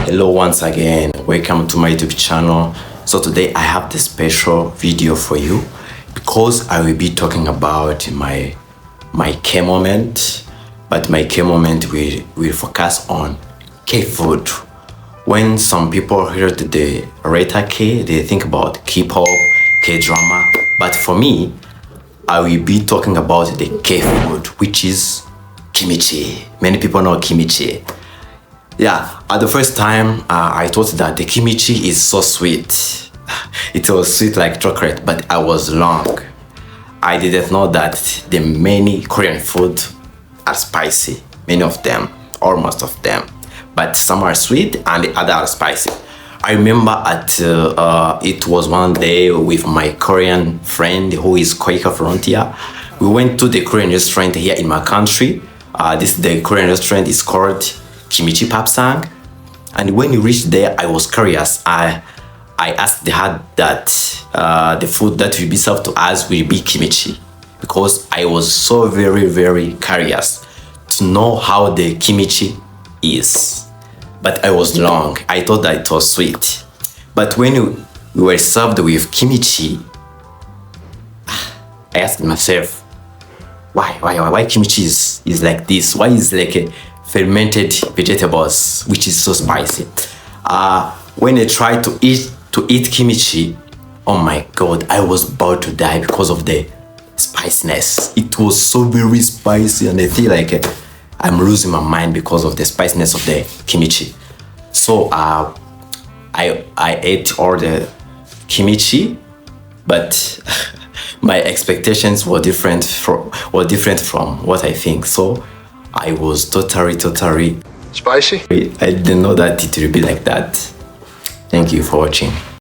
Hello once again, welcome to my YouTube channel. So today I have this special video for you because I will be talking about my K moment, but my K moment will focus on K food. When some people hear the letter K, they think about K-pop, K-drama, but for me, I will be talking about the K food, which is kimchi. Many people know kimchi. Yeah, at the first time, I thought that the kimchi is so sweet. It was sweet like chocolate, but I was wrong. I didn't know that the many Korean food are spicy. Many of them, or most of them. But some are sweet and the other are spicy. I remember it was one day with my Korean friend who is Koika Frontier. We went to the Korean restaurant here in my country. The Korean restaurant is called Kimchi Papsang, and when we reached there, I was curious. I asked the head that the food that will be served to us will be kimchi, because I was so very curious to know how the kimchi is. But I was wrong. I thought that it was sweet. But when we were served with kimchi, I asked myself, why kimchi is like this? Why is like a fermented vegetables, which is so spicy? When I tried to eat kimchi, oh my god, I was about to die because of the spiciness. It was so very spicy, and I feel like I'm losing my mind because of the spiciness of the kimchi. So I ate all the kimchi, but my expectations were different from what I think. So I was totally Spicy? I didn't know that it would be like that. Thank you for watching.